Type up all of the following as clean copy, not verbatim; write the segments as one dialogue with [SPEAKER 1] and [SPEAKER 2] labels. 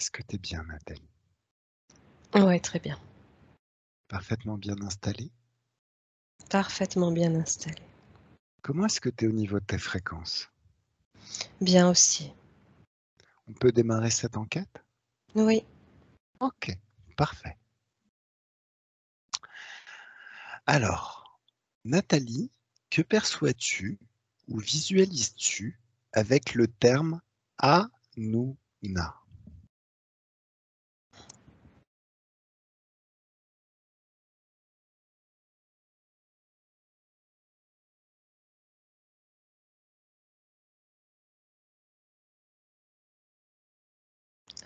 [SPEAKER 1] Est-ce que tu es bien, Nathalie?
[SPEAKER 2] Ouais, très bien.
[SPEAKER 1] Parfaitement bien installée?
[SPEAKER 2] Parfaitement bien installé.
[SPEAKER 1] Comment est-ce que tu es au niveau de tes fréquences?
[SPEAKER 2] Bien aussi.
[SPEAKER 1] On peut démarrer cette enquête?
[SPEAKER 2] Oui.
[SPEAKER 1] OK, parfait. Alors, Nathalie, que perçois-tu ou visualises-tu avec le terme Hanouna?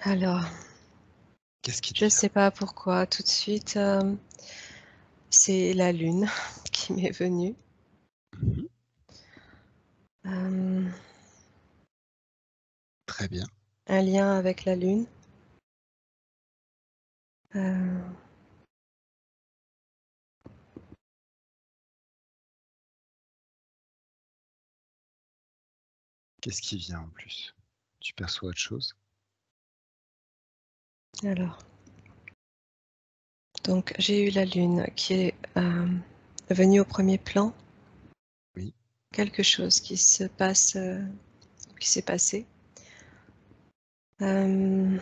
[SPEAKER 2] Alors,
[SPEAKER 1] Qu'est-ce qui te
[SPEAKER 2] je
[SPEAKER 1] vient?
[SPEAKER 2] sais pas pourquoi tout de suite, c'est la lune qui m'est venue.
[SPEAKER 1] Mmh.
[SPEAKER 2] Hem,
[SPEAKER 1] Très bien.
[SPEAKER 2] un lien avec la lune. Heu,
[SPEAKER 1] Qu'est-ce qui vient en plus? Tu perçois autre chose?
[SPEAKER 2] alors, donc j'ai eu la lune qui est, venue au premier plan.
[SPEAKER 1] Oui.
[SPEAKER 2] Quelque chose qui se passe, qui s'est passé. Hem,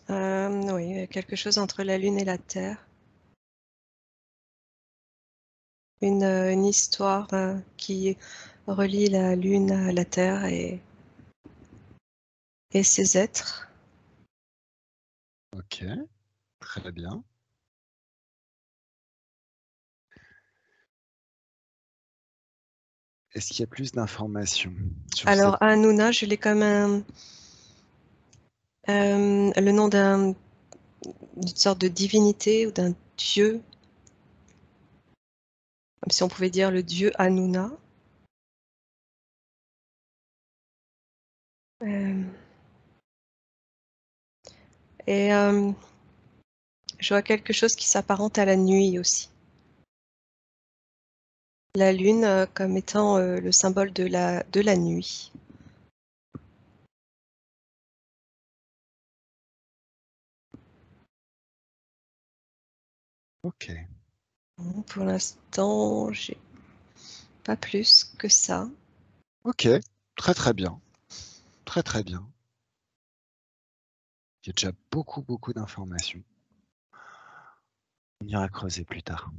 [SPEAKER 2] oui, quelque chose entre la lune et la terre. Une histoire, qui relie la lune à la terre et ses êtres.
[SPEAKER 1] OK, très bien. Est-ce qu'il y a plus d'informations sur cette
[SPEAKER 2] Alors Hanouna, je l'ai comme le nom d'une sorte de divinité ou d'un dieu, comme si on pouvait dire le dieu Hanouna. Hem et je vois quelque chose qui s'apparente à la nuit aussi. La lune, comme étant, le symbole de la nuit.
[SPEAKER 1] OK,
[SPEAKER 2] Pour l'instant, j'ai pas plus que ça.
[SPEAKER 1] OK, très, très bien, très, très bien. Il y a déjà beaucoup, beaucoup d'informations. On ira creuser plus tard.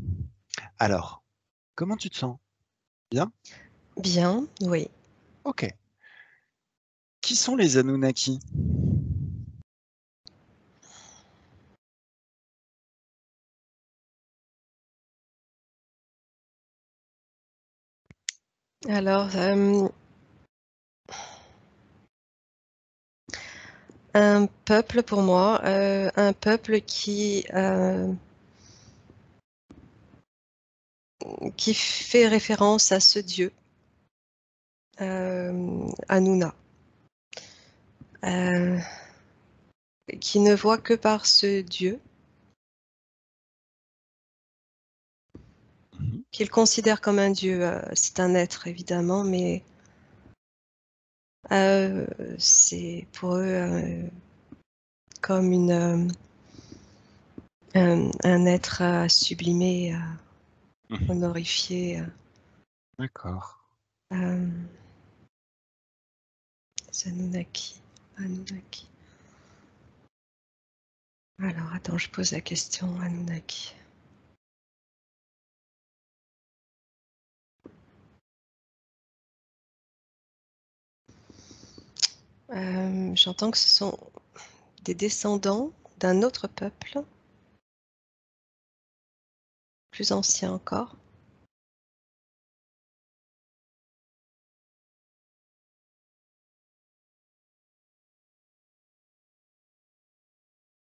[SPEAKER 1] Alors, comment tu te sens? Bien?
[SPEAKER 2] Bien, oui.
[SPEAKER 1] OK. Qui sont les Anunnaki?
[SPEAKER 2] Alors, un peuple pour moi, un peuple qui fait référence à ce dieu, Hanouna, heu, qui ne voit que par ce dieu,
[SPEAKER 1] Mmh.
[SPEAKER 2] qu'il considère comme un dieu, c'est un être évidemment, mais heu, c'est pour eux, comme un être à sublimer, à
[SPEAKER 1] Mmh.
[SPEAKER 2] honorifier,
[SPEAKER 1] D'accord.
[SPEAKER 2] hem, les Anunnaki, Anunnaki. Alors attends, je pose la question, Anunnaki. J'entends que ce sont des descendants d'un autre peuple, plus ancien encore.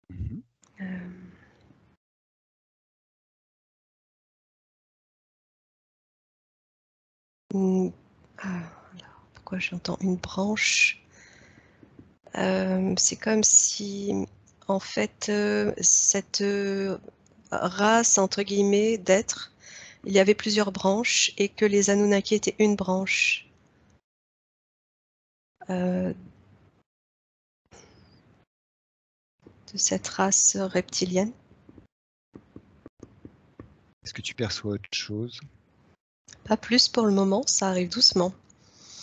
[SPEAKER 1] Mmh.
[SPEAKER 2] Hem, mmh, alors pourquoi j'entends une branche? C'est comme si, en fait, cette, «race» entre guillemets d'êtres, il y avait plusieurs branches et que les Anunnaki étaient une branche. de cette race reptilienne.
[SPEAKER 1] Est-ce que tu perçois autre chose?
[SPEAKER 2] Pas plus pour le moment, ça arrive doucement.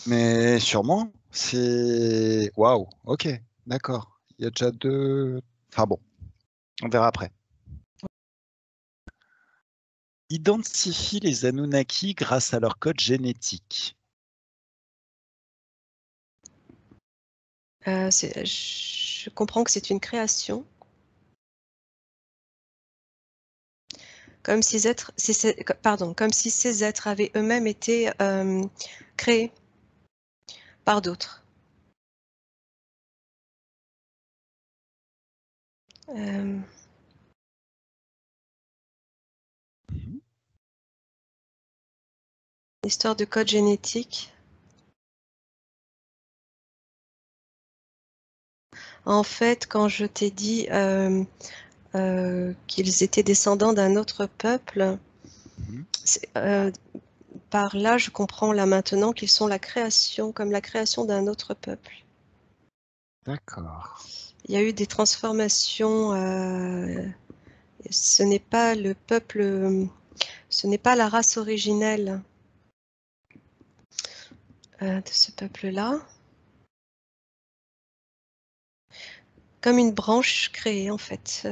[SPEAKER 1] Mais sûrement, c'est... Waouh, ok, d'accord. Il y a déjà deux... Enfin bon, on verra après. Identifie les Anunnaki grâce à leur code génétique.
[SPEAKER 2] Je comprends que c'est une création. Comme si ces êtres avaient eux-mêmes été créés par d'autres. Histoire de code génétique. En fait, quand je t'ai dit qu'ils étaient descendants d'un autre peuple, par là, je comprends là maintenant qu'ils sont comme la création d'un autre peuple.
[SPEAKER 1] D'accord.
[SPEAKER 2] Il y a eu des transformations. Ce n'est pas le peuple, ce n'est pas la race originelle de ce peuple-là. Comme une branche créée, en fait.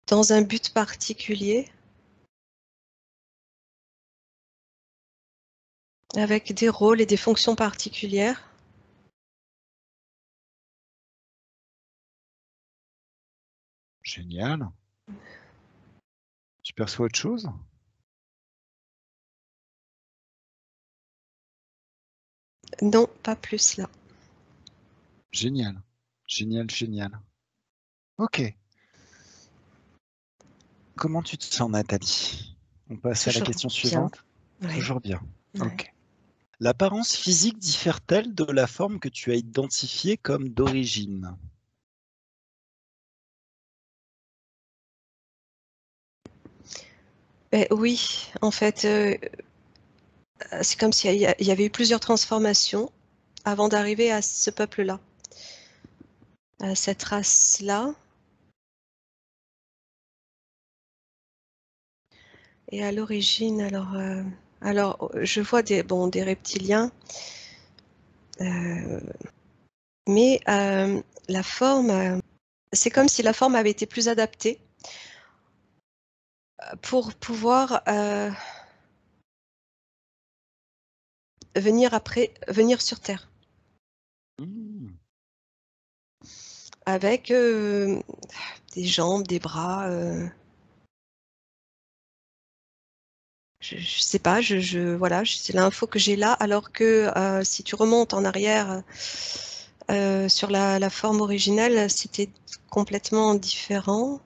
[SPEAKER 2] Dans un but particulier. Avec des rôles et des fonctions particulières.
[SPEAKER 1] Génial. Tu perçois autre chose?
[SPEAKER 2] Non, pas plus là.
[SPEAKER 1] Génial. Génial, génial. Ok. Comment tu te sens, Nathalie? On passe à la
[SPEAKER 2] Toujours
[SPEAKER 1] question
[SPEAKER 2] bien.
[SPEAKER 1] suivante?
[SPEAKER 2] Ouais.
[SPEAKER 1] Toujours bien.
[SPEAKER 2] Ouais.
[SPEAKER 1] Ok. L'apparence physique diffère-t-elle de la forme que tu as identifiée comme d'origine?
[SPEAKER 2] Oui, en fait, c'est comme s'il y avait eu plusieurs transformations avant d'arriver à ce peuple-là, à cette race-là. Et à l'origine, alors, je vois des reptiliens, mais la forme, c'est comme si la forme avait été plus adaptée pour pouvoir venir sur Terre.
[SPEAKER 1] Mmh.
[SPEAKER 2] Avec des jambes, des bras. Je sais pas, voilà, c'est l'info que j'ai là. Alors que si tu remontes en arrière sur la forme originelle, c'était complètement différent.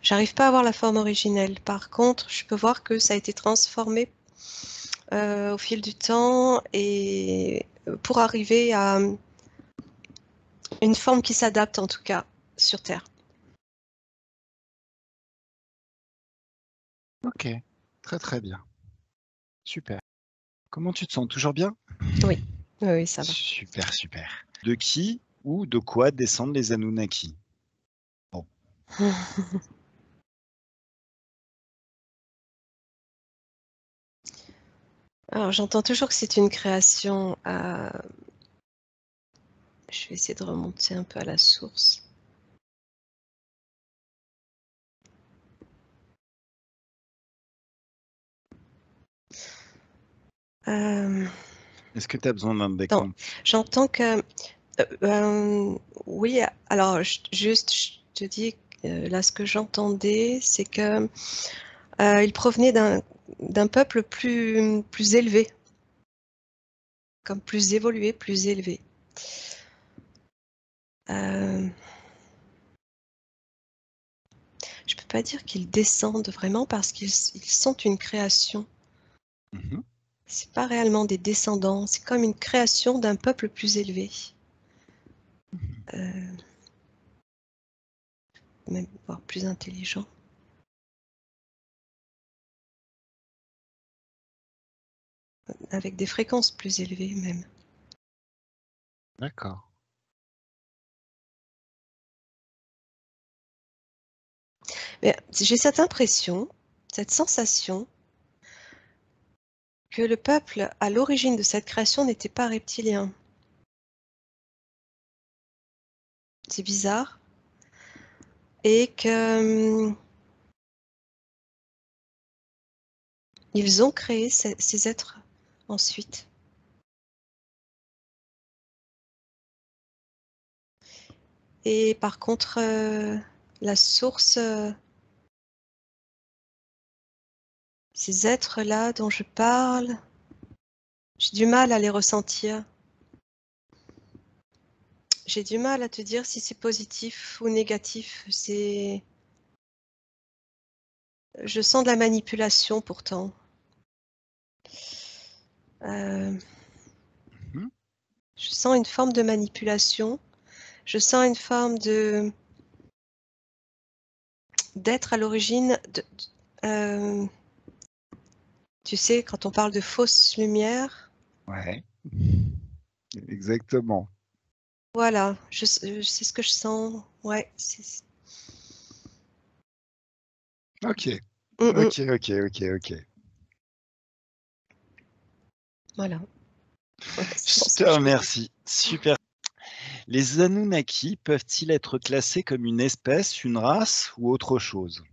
[SPEAKER 2] J'arrive pas à voir la forme originelle. Par contre, je peux voir que ça a été transformé au fil du temps et pour arriver à une forme qui s'adapte en tout cas sur Terre.
[SPEAKER 1] Ok, très très bien. Super. Comment tu te sens? Toujours bien?
[SPEAKER 2] Oui, oui, ça va.
[SPEAKER 1] Super, super. De qui ou de quoi descendent les Anunnaki? Bon.
[SPEAKER 2] Alors, j'entends toujours que c'est une création. Je vais essayer de remonter un peu à la source.
[SPEAKER 1] Est-ce que tu as besoin d'un décompte?
[SPEAKER 2] J'entends que oui. Alors, je te dis là ce que j'entendais, c'est que il provenait d'un peuple plus élevé, comme plus évolué, plus élevé. Je peux pas dire qu'ils descendent vraiment parce qu'ils sont une création. C'est pas réellement des descendants, c'est comme une création d'un peuple plus élevé. même voire plus intelligent. Avec des fréquences plus élevées même.
[SPEAKER 1] D'accord.
[SPEAKER 2] Mais j'ai cette impression, cette sensation que le peuple à l'origine de cette création n'était pas reptilien. C'est bizarre. Et que ils ont créé ces êtres ensuite. Et par contre, la source, ces êtres-là dont je parle, j'ai du mal à les ressentir. J'ai du mal à te dire si c'est positif ou négatif. Je sens de la manipulation pourtant. Je sens une forme de manipulation. Je sens une forme d'être à l'origine de, tu sais, quand on parle de fausse lumière.
[SPEAKER 1] Ouais. Exactement.
[SPEAKER 2] Voilà, c'est ce que je sens. Ouais.
[SPEAKER 1] Ok. Ok, ok, ok, ok.
[SPEAKER 2] Voilà.
[SPEAKER 1] Je te remercie. Super. Les Anunnaki peuvent-ils être classés comme une espèce, une race ou autre chose?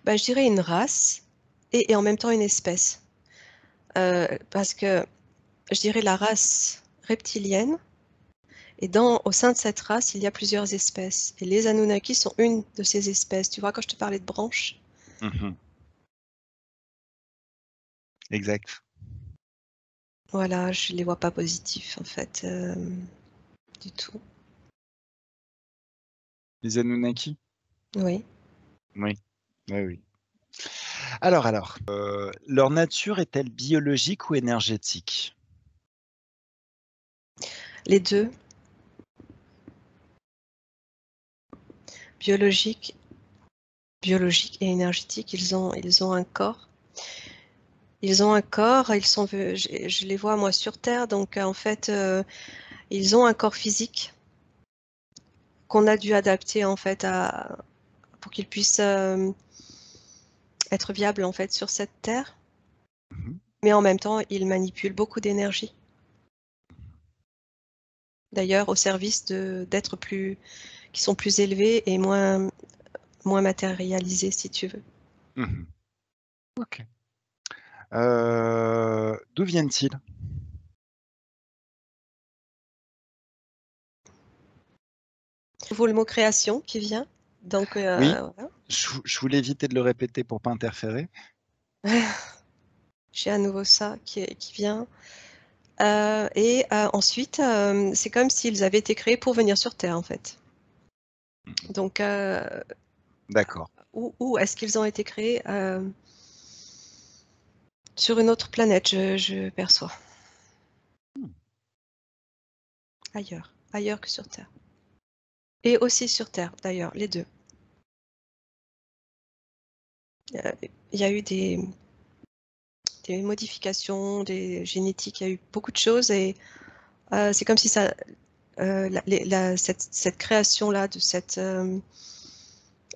[SPEAKER 2] Bah, je dirais une race et en même temps une espèce. Parce que je dirais la race reptilienne, et au sein de cette race, il y a plusieurs espèces. Et les Anunnaki sont une de ces espèces. Tu vois, quand je te parlais de branches,
[SPEAKER 1] Mhm. Exact.
[SPEAKER 2] voilà, je les vois pas positifs en fait, du tout.
[SPEAKER 1] Les Anunnaki?
[SPEAKER 2] Oui.
[SPEAKER 1] Oui. Oui, oui. Alors, leur nature est-elle biologique ou énergétique?
[SPEAKER 2] Les deux, biologique et énergétique, ils ont un corps. Ils ont un corps, je les vois moi sur Terre, donc en fait, ils ont un corps physique qu'on a dû adapter en fait pour qu'ils puissent être viables en fait sur cette Terre.
[SPEAKER 1] Mhm.
[SPEAKER 2] Mais en même temps, ils manipulent beaucoup d'énergie. D'ailleurs, au service d'êtres qui sont plus élevés et moins matérialisés, si tu veux.
[SPEAKER 1] Mhm. Ok. D'où viennent-ils?
[SPEAKER 2] Nouveau le mot création qui vient. Donc
[SPEAKER 1] Oui,
[SPEAKER 2] voilà.
[SPEAKER 1] je voulais éviter de le répéter pour pas interférer.
[SPEAKER 2] J'ai à nouveau ça qui vient. Ensuite, c'est comme s'ils avaient été créés pour venir sur Terre, en fait.
[SPEAKER 1] Mhm.
[SPEAKER 2] Donc,
[SPEAKER 1] D'accord.
[SPEAKER 2] où est-ce qu'ils ont été créés sur une autre planète, je perçois. Ailleurs que sur Terre. Et aussi sur Terre, d'ailleurs, les deux. Il y a eu des modifications, des génétiques, il y a eu beaucoup de choses et c'est comme si cette création-là de cette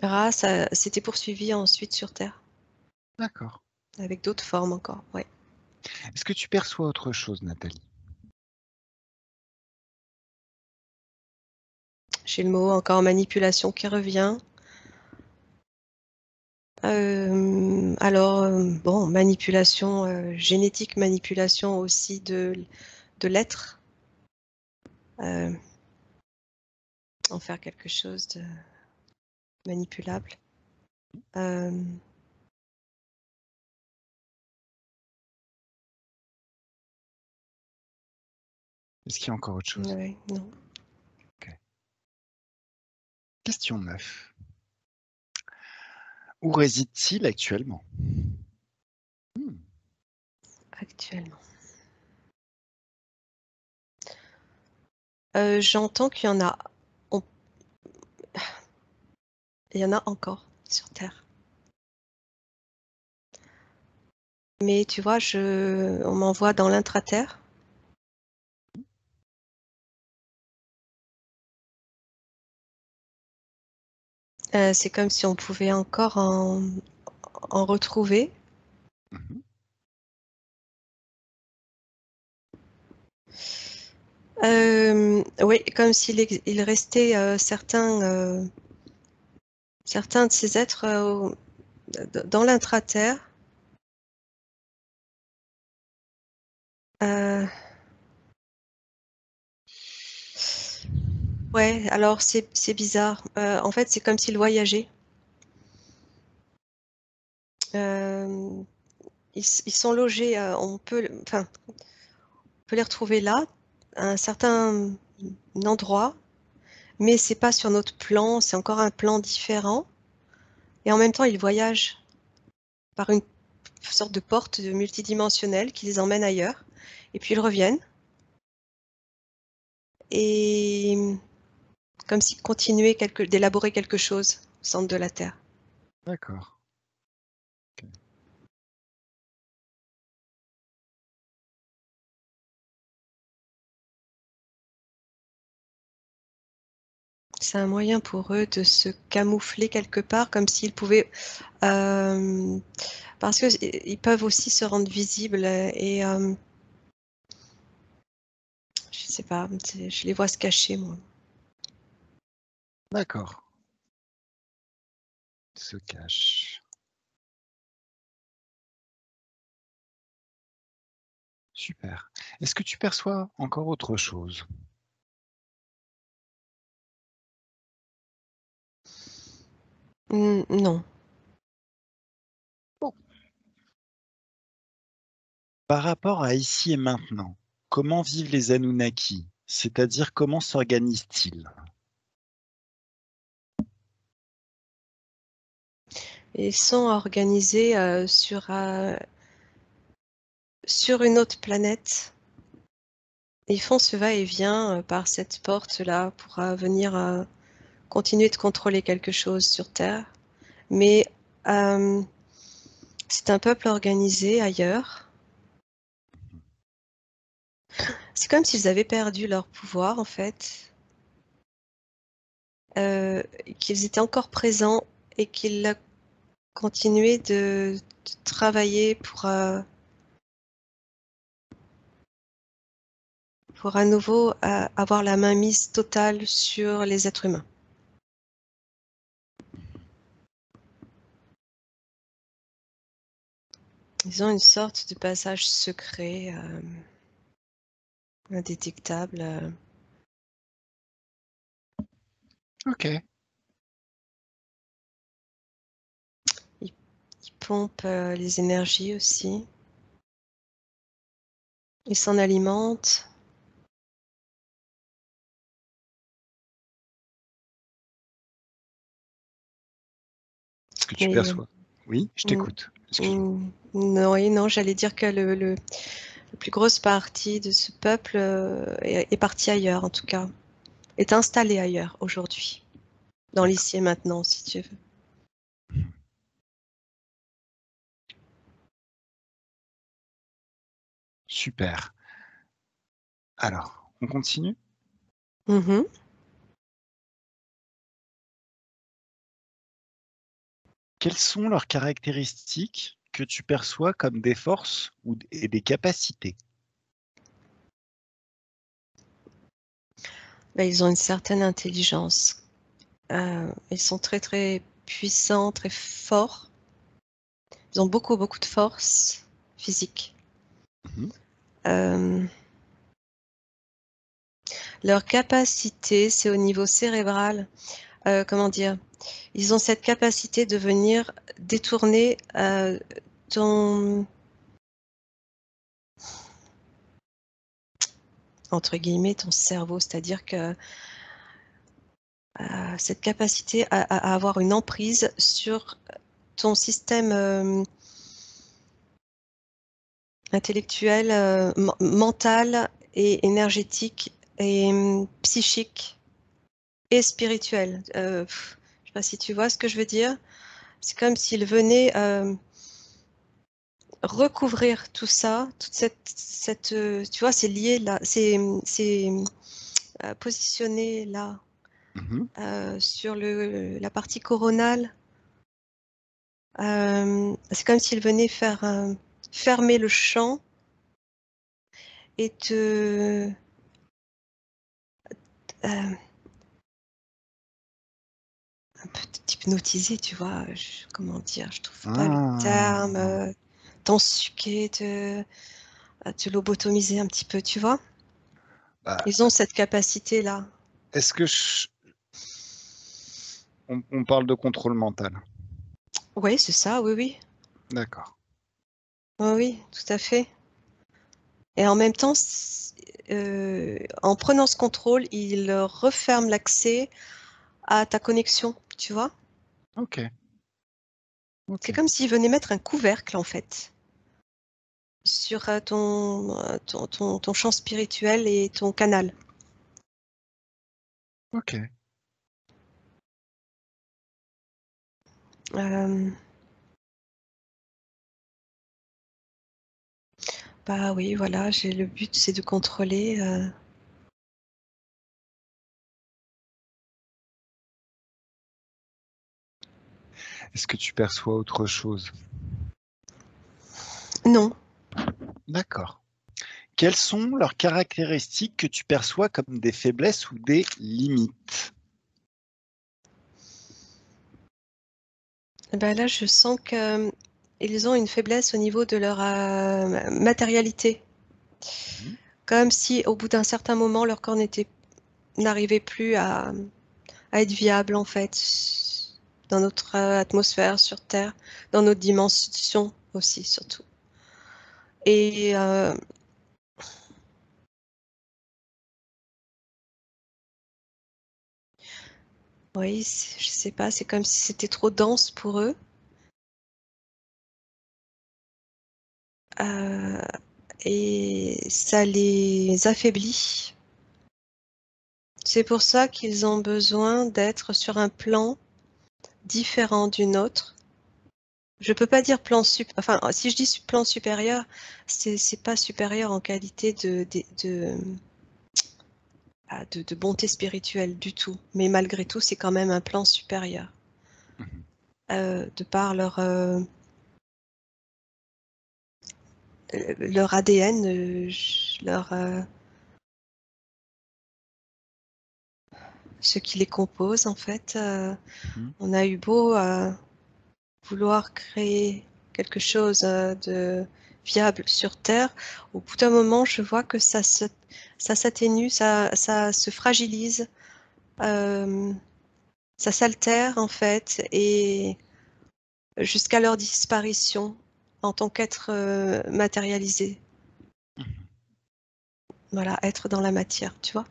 [SPEAKER 2] race s'était poursuivie ensuite sur Terre,
[SPEAKER 1] D'accord.
[SPEAKER 2] avec d'autres formes encore. Ouais.
[SPEAKER 1] Est-ce que tu perçois autre chose, Nathalie?
[SPEAKER 2] J'ai le mot encore manipulation qui revient. Bon, manipulation génétique, manipulation aussi de l'être, euh, en faire quelque chose de manipulable. Euh,
[SPEAKER 1] Est-ce qu'il y a encore autre chose?
[SPEAKER 2] ouais, non.
[SPEAKER 1] Ok. Question 9. Où réside-t-il actuellement? Hmm.
[SPEAKER 2] actuellement. J'entends qu'il y en a. Il y en a encore sur Terre. Mais tu vois, on m'envoie dans l'intra-terre. C'est comme si on pouvait encore en retrouver.
[SPEAKER 1] Mhm.
[SPEAKER 2] Oui, comme il restait certains de ces êtres dans l'intra-terre. Ouais, alors c'est bizarre. En fait, c'est comme s'ils voyageaient. Ils sont logés, on peut les retrouver là, à un certain endroit, mais c'est pas sur notre plan, c'est encore un plan différent. Et en même temps, ils voyagent par une sorte de porte multidimensionnelle qui les emmène ailleurs. Et puis ils reviennent. Et comme s'ils continuaient d'élaborer quelque chose au centre de la Terre.
[SPEAKER 1] D'accord. Ok.
[SPEAKER 2] C'est un moyen pour eux de se camoufler quelque part, comme s'ils pouvaient, parce qu'ils peuvent aussi se rendre visibles et je sais pas, je les vois se cacher, moi.
[SPEAKER 1] D'accord. Il se cache. Super. Est-ce que tu perçois encore autre chose?
[SPEAKER 2] Non.
[SPEAKER 1] Bon. Par rapport à ici et maintenant, comment vivent les Anunnaki? C'est-à-dire comment s'organisent-ils?
[SPEAKER 2] Ils sont organisés sur une autre planète. Ils font ce va-et-vient par cette porte-là pour venir continuer de contrôler quelque chose sur Terre. Mais euh, c'est un peuple organisé ailleurs. C'est comme s'ils avaient perdu leur pouvoir, en fait, qu'ils étaient encore présents et qu'ils continuaient de travailler pour à nouveau avoir la mainmise totale sur les êtres humains. Ils ont une sorte de passage secret, indétectable.
[SPEAKER 1] Ok.
[SPEAKER 2] Ils pompent les énergies aussi. Ils s'en alimentent.
[SPEAKER 1] Est-ce que tu
[SPEAKER 2] Mais
[SPEAKER 1] perçois? Oui, je
[SPEAKER 2] mm,
[SPEAKER 1] t'écoute. Excuse-moi.
[SPEAKER 2] non, et non, j'allais dire que la plus grosse partie de ce peuple est partie ailleurs, en tout cas, est installée ailleurs aujourd'hui, dans
[SPEAKER 1] D'accord.
[SPEAKER 2] l'ici et maintenant, si tu veux.
[SPEAKER 1] Super. Alors, on continue?
[SPEAKER 2] Mhm.
[SPEAKER 1] Quelles sont leurs caractéristiques que tu perçois comme des forces et des capacités?
[SPEAKER 2] Ben, ils ont une certaine intelligence. Ils sont très très puissants, très forts. Ils ont beaucoup beaucoup de force physique.
[SPEAKER 1] Mhm.
[SPEAKER 2] Euh, Leur capacité, c'est au niveau cérébral. Comment dire? Ils ont cette capacité de venir détourner ton, entre guillemets, ton cerveau. C'est-à-dire que cette capacité à avoir une emprise sur ton système intellectuel, mental et énergétique et psychique et spirituel. Je sais pas si tu vois ce que je veux dire. C'est comme s'il venait recouvrir tout ça, toute cette tu vois, c'est lié là, c'est positionné là sur la partie coronale. C'est comme s'il venait faire fermer le champ et te un peu t'hypnotiser, tu vois. Comment dire, je trouve pas le terme. T'ensuquer, te lobotomiser un petit peu, tu vois.
[SPEAKER 1] Bah,
[SPEAKER 2] Ils ont cette capacité-là.
[SPEAKER 1] est-ce que on parle de contrôle mental?
[SPEAKER 2] Oui, c'est ça, oui, oui.
[SPEAKER 1] D'accord.
[SPEAKER 2] Oui, oui, tout à fait. Et en même temps, en prenant ce contrôle, il referme l'accès à ta connexion, tu vois.
[SPEAKER 1] Ok.
[SPEAKER 2] C'est
[SPEAKER 1] Ok.
[SPEAKER 2] comme s'il venait mettre un couvercle, en fait, sur ton champ spirituel et ton canal.
[SPEAKER 1] Ok.
[SPEAKER 2] Euh, Bah oui, voilà, le but, c'est de contrôler.
[SPEAKER 1] Est-ce que tu perçois autre chose?
[SPEAKER 2] Non.
[SPEAKER 1] D'accord. Quelles sont leurs caractéristiques que tu perçois comme des faiblesses ou des limites?
[SPEAKER 2] Bah là, je sens qu'ils ont une faiblesse au niveau de leur matérialité.
[SPEAKER 1] Mhm.
[SPEAKER 2] Comme si, au bout d'un certain moment, leur corps n'arrivait plus à être viable, en fait, dans notre atmosphère sur Terre, dans notre dimension aussi, surtout. Et oui, je sais pas, c'est comme si c'était trop dense pour eux. Euh, et ça les affaiblit. C'est pour ça qu'ils ont besoin d'être sur un plan différent du nôtre. Je peux pas dire enfin, si je dis plan supérieur, c'est pas supérieur en qualité de bonté spirituelle du tout. Mais malgré tout, c'est quand même un plan supérieur.
[SPEAKER 1] Mhm.
[SPEAKER 2] De par leur ADN, ce qui les compose, en fait.
[SPEAKER 1] Mhm.
[SPEAKER 2] On a eu beau vouloir créer quelque chose de viable sur Terre, au bout d'un moment, je vois que ça s'atténue, ça se fragilise, euh, ça s'altère en fait, et jusqu'à leur disparition en tant qu'être matérialisé. Voilà, être dans la matière, tu vois.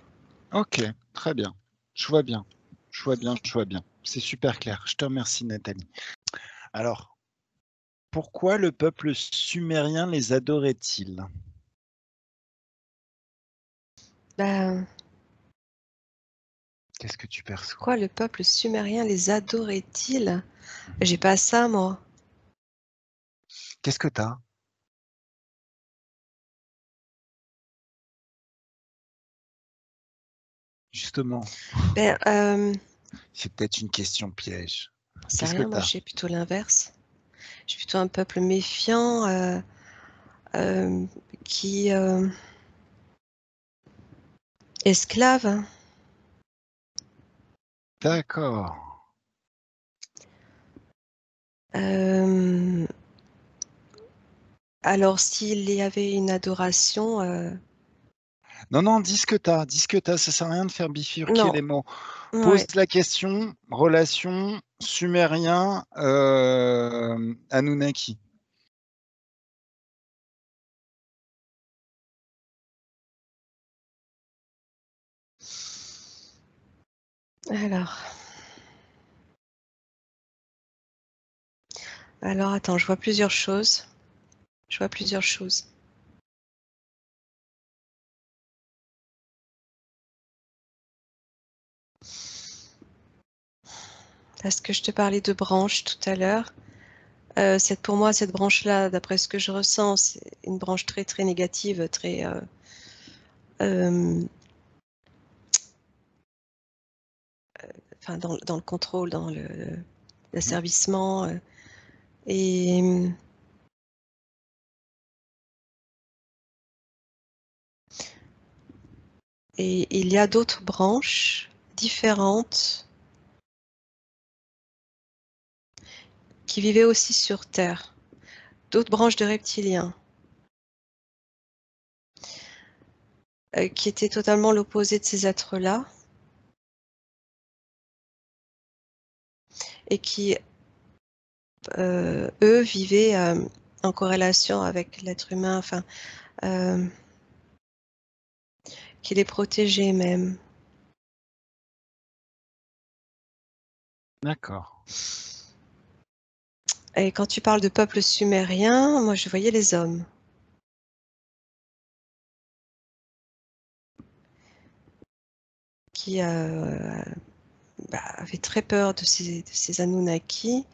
[SPEAKER 1] Ok, très bien. Je vois bien. Je vois bien, je vois bien. C'est super clair. Je te remercie, Nathalie. Alors, pourquoi le peuple sumérien les adorait-il?
[SPEAKER 2] Ben,
[SPEAKER 1] Qu'est-ce que tu perçois?
[SPEAKER 2] pourquoi le peuple sumérien les adorait-il? J'ai pas ça, moi.
[SPEAKER 1] Qu'est-ce que tu as? Justement,
[SPEAKER 2] Ben,
[SPEAKER 1] c'est peut-être une question piège.
[SPEAKER 2] c'est
[SPEAKER 1] Qu'est-ce que
[SPEAKER 2] rien,
[SPEAKER 1] tu
[SPEAKER 2] moi,
[SPEAKER 1] as?
[SPEAKER 2] j'ai plutôt l'inverse. Je suis plutôt un peuple méfiant, euh, qui esclave.
[SPEAKER 1] D'accord.
[SPEAKER 2] Euh, alors, s'il y avait une adoration,
[SPEAKER 1] Non, non, dis ce que tu as. Dis ce que tu as. Ça sert à rien de faire bifurquer
[SPEAKER 2] non,
[SPEAKER 1] les mots. Pose
[SPEAKER 2] ouais.
[SPEAKER 1] la question, relation sumérien, Anunnaki.
[SPEAKER 2] Alors, attends, je vois plusieurs choses. Je vois plusieurs choses. Parce que je te parlais de branches tout à l'heure. Pour moi, cette branche-là, d'après ce que je ressens, c'est une branche très très négative, très enfin, dans le contrôle, dans l'asservissement. Et il y a d'autres branches différentes qui vivaient aussi sur Terre, d'autres branches de reptiliens, qui étaient totalement l'opposé de ces êtres-là, et qui, eux, vivaient en corrélation avec l'être humain, enfin, qui les protégeaient même.
[SPEAKER 1] D'accord.
[SPEAKER 2] Et quand tu parles de peuple sumérien, moi je voyais les hommes. Qui avaient très peur de ces Anunnaki,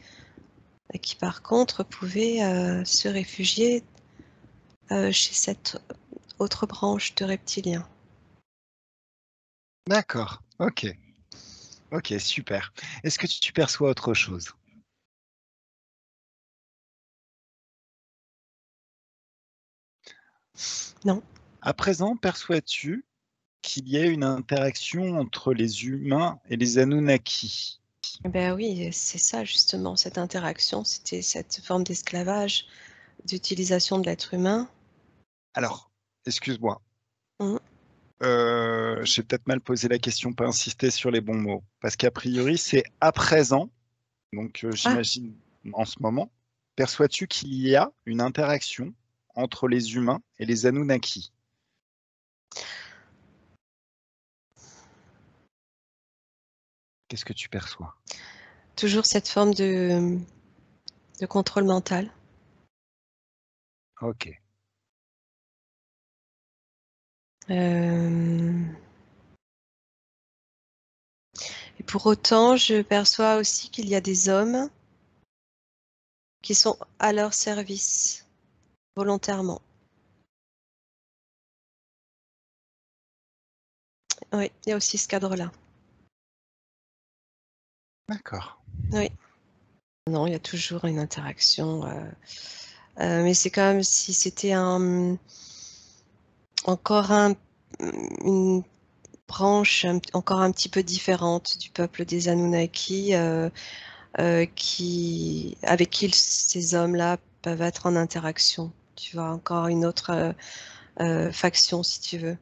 [SPEAKER 2] et qui par contre pouvaient se réfugier chez cette autre branche de reptiliens.
[SPEAKER 1] D'accord. Ok. Ok, super. Est-ce que tu perçois autre chose?
[SPEAKER 2] Non.
[SPEAKER 1] À présent, perçois-tu qu'il y ait une interaction entre les humains et les Anunnaki?
[SPEAKER 2] Ben oui, c'est ça justement, cette interaction, c'était cette forme d'esclavage, d'utilisation de l'être humain.
[SPEAKER 1] Alors, excuse-moi,
[SPEAKER 2] Mm.
[SPEAKER 1] j'ai peut-être mal posé la question, pas insister sur les bons mots, parce qu'a priori, c'est à présent, donc
[SPEAKER 2] Ah,
[SPEAKER 1] j'imagine en ce moment, perçois-tu qu'il y a une interaction entre les humains et les Anunnaki? Qu'est-ce que tu perçois?
[SPEAKER 2] toujours cette forme de contrôle mental.
[SPEAKER 1] Ok,
[SPEAKER 2] Euh, et pour autant, je perçois aussi qu'il y a des hommes qui sont à leur service volontairement. Oui, il y a aussi ce cadre-là.
[SPEAKER 1] d'accord,
[SPEAKER 2] Oui. Non, il y a toujours une interaction, mais c'est comme si c'était encore une branche encore un petit peu différente du peuple des Anunnaki, avec qui ces hommes-là peuvent être en interaction. Tu vois, encore une autre faction, si tu veux.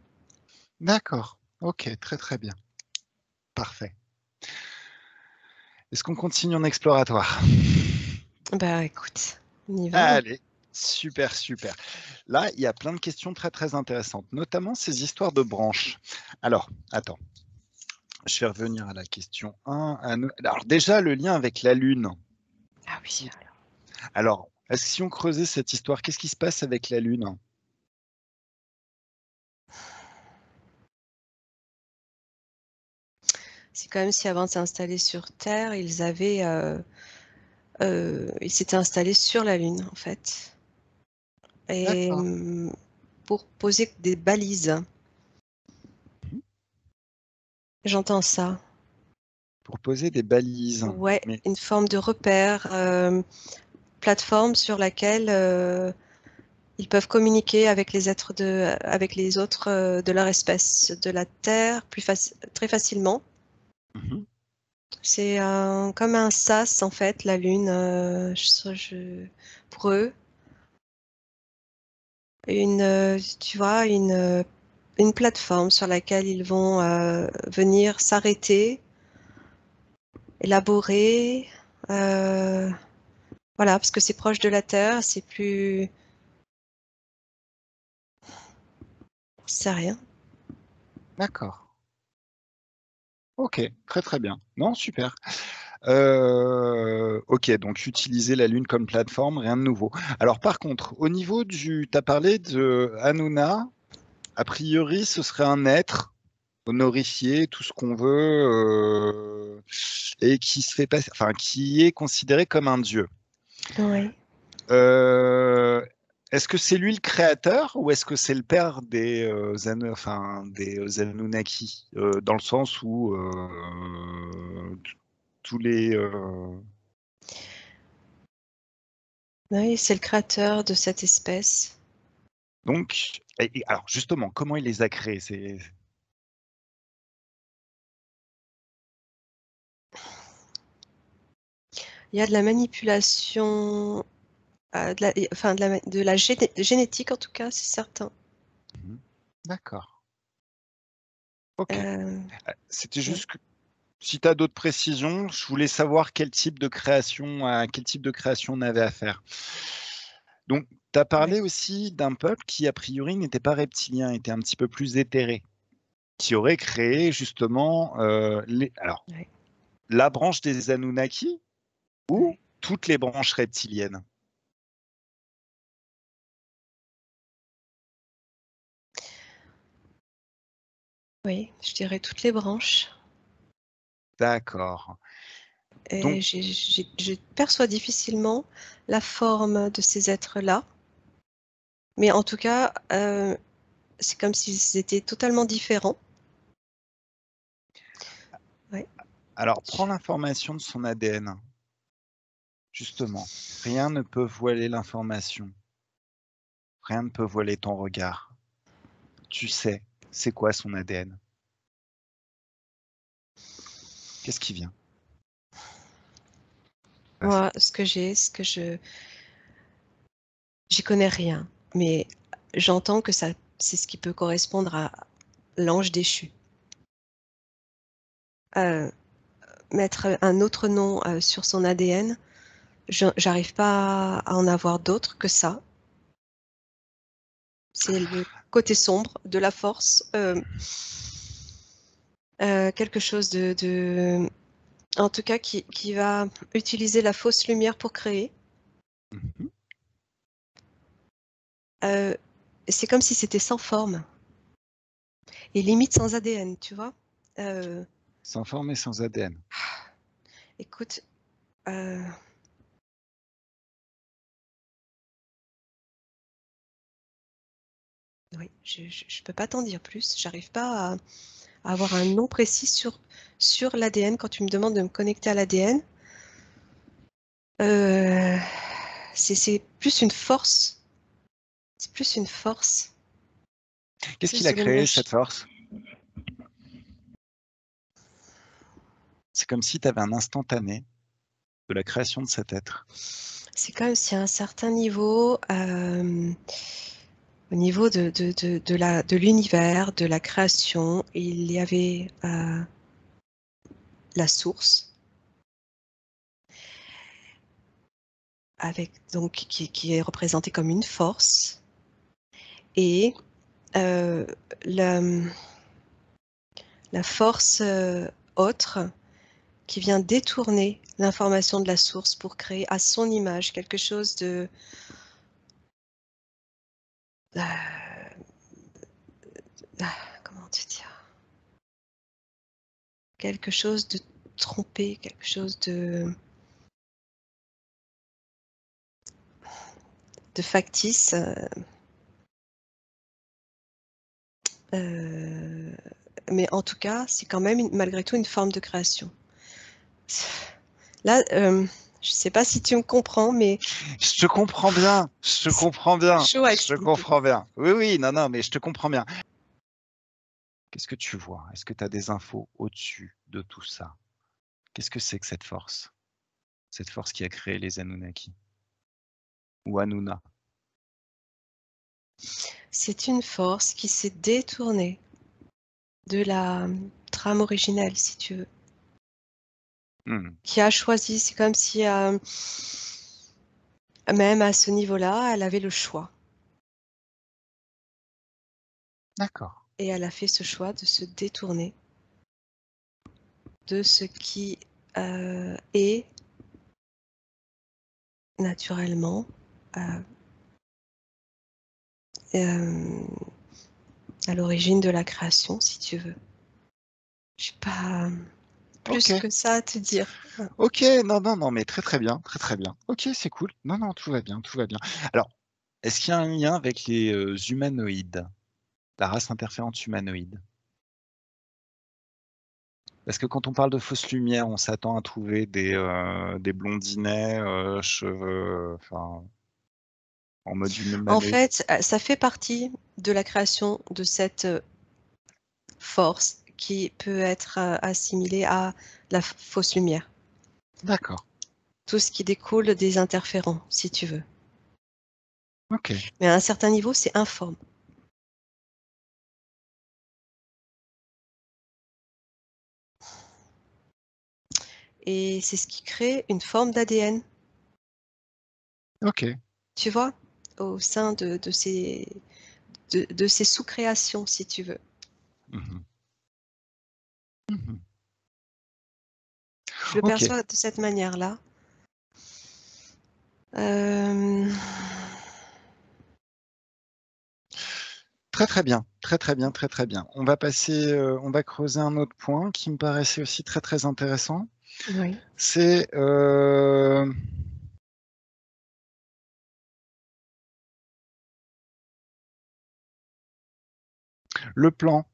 [SPEAKER 1] d'accord, ok, très très bien, parfait. Est-ce qu'on continue en exploratoire?
[SPEAKER 2] Bah écoute, on y va.
[SPEAKER 1] Allez, super, super. Là, il y a plein de questions très, très intéressantes, notamment ces histoires de branches. Alors, attends, je vais revenir à la question 1. Alors, déjà, le lien avec la Lune.
[SPEAKER 2] Ah oui.
[SPEAKER 1] Alors, est-ce que si on creusait cette histoire, qu'est-ce qui se passe avec la Lune?
[SPEAKER 2] C'est comme si avant de s'installer sur Terre, ils s'étaient installés sur la Lune, en fait. Et
[SPEAKER 1] D'accord.
[SPEAKER 2] pour poser des balises. J'entends ça.
[SPEAKER 1] Pour poser des balises.
[SPEAKER 2] Ouais,
[SPEAKER 1] Mais
[SPEAKER 2] une forme de repère, plateforme sur laquelle ils peuvent communiquer avec avec les autres de leur espèce de la Terre très facilement.
[SPEAKER 1] mhm,
[SPEAKER 2] C'est comme un sas en fait, la Lune, pour eux. Tu vois, une plateforme sur laquelle ils vont venir s'arrêter, élaborer. euh, voilà, parce que c'est proche de la Terre, c'est plus. C'est rien.
[SPEAKER 1] d'accord. Ok, très très bien. Non, super. Ok, donc utiliser la Lune comme plateforme, rien de nouveau. Alors par contre, au niveau tu as parlé de Hanouna, a priori ce serait un être honorifié, tout ce qu'on veut, et qui se fait passer, enfin, qui est considéré comme un dieu.
[SPEAKER 2] Oui.
[SPEAKER 1] Est-ce que c'est lui le créateur ou est-ce que c'est le père des, des Anunnaki, dans le sens où tous les...
[SPEAKER 2] Oui, c'est le créateur de cette espèce.
[SPEAKER 1] Donc, alors justement, comment il les a créés?
[SPEAKER 2] Il y a de la manipulation, de la génétique en tout cas, c'est certain.
[SPEAKER 1] D'accord. Ok.
[SPEAKER 2] Euh,
[SPEAKER 1] C'était
[SPEAKER 2] ouais.
[SPEAKER 1] juste que si tu as d'autres précisions, je voulais savoir quel type de création, à quel type de création on avait affaire. Donc, tu as
[SPEAKER 2] Ouais.
[SPEAKER 1] parlé aussi d'un peuple qui, a priori, n'était pas reptilien, était un petit peu plus éthéré, qui aurait créé justement alors,
[SPEAKER 2] Ouais.
[SPEAKER 1] la branche des Anunnaki ou
[SPEAKER 2] Ouais.
[SPEAKER 1] toutes les branches reptiliennes?
[SPEAKER 2] Oui, je dirais toutes les branches.
[SPEAKER 1] D'accord.
[SPEAKER 2] Et
[SPEAKER 1] Donc,
[SPEAKER 2] je perçois difficilement la forme de ces êtres-là. Mais en tout cas, c'est comme s'ils étaient totalement différents. Ouais.
[SPEAKER 1] alors, prends l'information de son ADN. Justement, rien ne peut voiler l'information. Rien ne peut voiler ton regard. Tu sais, c'est quoi son ADN? Qu'est-ce qui vient? Vas-y.
[SPEAKER 2] Moi, j'y connais rien. Mais j'entends que ça, c'est ce qui peut correspondre à l'ange déchu. Euh, Mettre un autre nom sur son ADN, j'arrive pas à en avoir d'autre que ça. C'est le côté sombre de la force. Quelque chose en tout cas, qui va utiliser la fausse lumière pour créer.
[SPEAKER 1] Mhm.
[SPEAKER 2] Euh, c'est comme si c'était sans forme et limite sans ADN, tu vois. Euh,
[SPEAKER 1] Sans forme et sans ADN.
[SPEAKER 2] Écoute, euh, oui, je peux pas t'en dire plus. J'arrive pas à avoir un nom précis sur l'ADN quand tu me demandes de me connecter à l'ADN. Euh, c'est plus une force. C'est plus une force.
[SPEAKER 1] Qu'est-ce qu'il
[SPEAKER 2] Plus
[SPEAKER 1] a
[SPEAKER 2] de
[SPEAKER 1] créé,
[SPEAKER 2] l'énergie.
[SPEAKER 1] cette force? C'est comme si tu avais un instantané de la création de cet être.
[SPEAKER 2] C'est comme si à un certain niveau, au niveau de l'univers, de la création, il y avait la source, avec, donc, qui est représentée comme une force, et euh, la, la force autre qui vient détourner l'information de la source pour créer à son image quelque chose euh, comment te dire, quelque chose de trompé, quelque chose de factice. Euh, mais en tout cas, c'est quand même malgré tout une forme de création. Là, je ne sais pas si tu me comprends, mais
[SPEAKER 1] Je te comprends bien, je te
[SPEAKER 2] c'est
[SPEAKER 1] comprends bien,
[SPEAKER 2] chaud à
[SPEAKER 1] je te
[SPEAKER 2] expliquer.
[SPEAKER 1] comprends bien. Oui, oui, non, non, mais je te comprends bien. Qu'est-ce que tu vois? Est-ce que tu as des infos au-dessus de tout ça? Qu'est-ce que c'est que cette force? Cette force qui a créé les Anunnaki? Ou Anuna?
[SPEAKER 2] C'est une force qui s'est détournée de la trame originelle, si tu veux,
[SPEAKER 1] Hmm,
[SPEAKER 2] qui a choisi, c'est comme si même à ce niveau-là, elle avait le choix.
[SPEAKER 1] d'accord.
[SPEAKER 2] Et elle a fait ce choix de se détourner de ce qui est naturellement euh, euh, à l'origine de la création, si tu veux. Je n'ai pas plus
[SPEAKER 1] Ok.
[SPEAKER 2] que ça à te dire.
[SPEAKER 1] Ok, non, mais très bien, très bien. Ok, c'est cool. Non, tout va bien, tout va bien. Alors, est-ce qu'il y a un lien avec les humanoïdes, la race interférente humanoïde? Parce que quand on parle de fausse lumière, on s'attend à trouver des blondinets, cheveux, enfin, en mode
[SPEAKER 2] En
[SPEAKER 1] humanoïde.
[SPEAKER 2] fait, ça fait partie de la création de cette force qui peut être assimilée à la fausse lumière.
[SPEAKER 1] D'accord.
[SPEAKER 2] Tout ce qui découle des interférents, si tu veux.
[SPEAKER 1] Ok.
[SPEAKER 2] Mais à un certain niveau, c'est informe. Et c'est ce qui crée une forme d'ADN,
[SPEAKER 1] Ok.
[SPEAKER 2] tu vois, au sein de ces sous-créations, si tu veux.
[SPEAKER 1] Mhm. Mhm.
[SPEAKER 2] Je le
[SPEAKER 1] Ok.
[SPEAKER 2] perçois de cette manière-là. Euh,
[SPEAKER 1] Très bien, très bien. On va passer, on va creuser un autre point qui me paraissait aussi très intéressant.
[SPEAKER 2] Oui.
[SPEAKER 1] C'est le plan.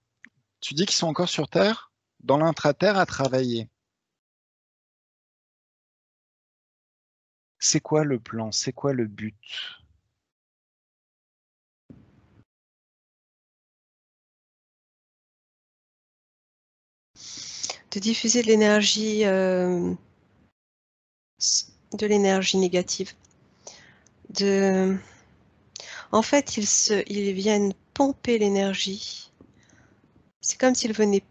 [SPEAKER 1] Tu dis qu'ils sont encore sur Terre, dans l'intra-terre à travailler. C'est quoi le plan? C'est quoi le but?
[SPEAKER 2] De diffuser de l'énergie négative. En fait, ils viennent pomper l'énergie. C'est comme s'ils venaient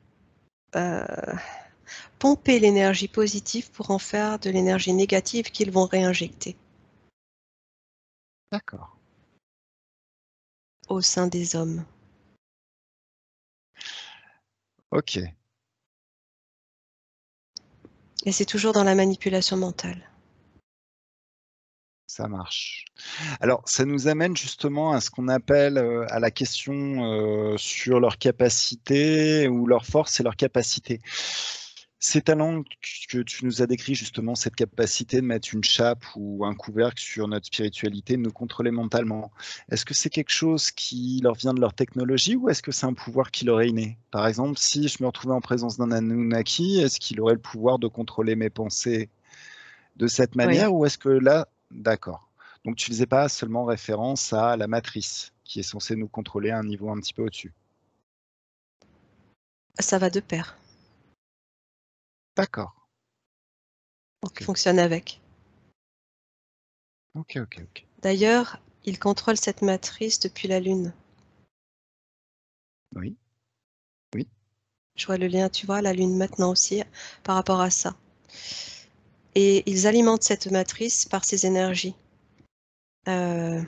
[SPEAKER 2] euh, pomper l'énergie positive pour en faire de l'énergie négative qu'ils vont réinjecter
[SPEAKER 1] D'accord.
[SPEAKER 2] au sein des hommes.
[SPEAKER 1] Ok,
[SPEAKER 2] Et c'est toujours dans la manipulation mentale.
[SPEAKER 1] ça marche. Alors, ça nous amène justement à ce qu'on appelle, à la question sur leur capacité ou leur force et leur capacité. Ces talents que tu nous as décrits, justement, cette capacité de mettre une chape ou un couvercle sur notre spiritualité, de nous contrôler mentalement, est-ce que c'est quelque chose qui leur vient de leur technologie ou est-ce que c'est un pouvoir qui leur est inné? Par exemple, si je me retrouvais en présence d'un Anunnaki, est-ce qu'il aurait le pouvoir de contrôler mes pensées de cette
[SPEAKER 2] Oui,
[SPEAKER 1] manière ou est-ce que là, d'accord. Donc tu faisais pas seulement référence à la matrice qui est censée nous contrôler à un niveau un petit peu au-dessus.
[SPEAKER 2] ça va de pair.
[SPEAKER 1] D'accord.
[SPEAKER 2] Il
[SPEAKER 1] Ok.
[SPEAKER 2] fonctionne avec.
[SPEAKER 1] Ok.
[SPEAKER 2] D'ailleurs, il contrôle cette matrice depuis la Lune.
[SPEAKER 1] Oui. Oui.
[SPEAKER 2] Je vois le lien, tu vois, la Lune maintenant aussi par rapport à ça. Et ils alimentent cette matrice par ces énergies. Euh,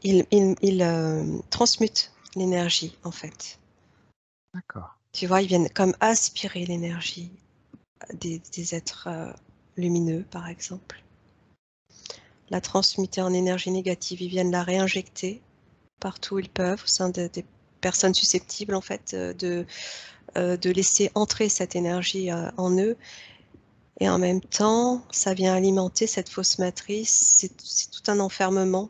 [SPEAKER 2] ils transmutent l'énergie, en fait.
[SPEAKER 1] D'accord.
[SPEAKER 2] Tu vois, ils viennent comme aspirer l'énergie des êtres lumineux, par exemple. La transmuter en énergie négative. Ils viennent la réinjecter partout où ils peuvent, au sein des personnes susceptibles, en fait, de laisser entrer cette énergie en eux. Et en même temps, ça vient alimenter cette fausse matrice. C'est tout un enfermement.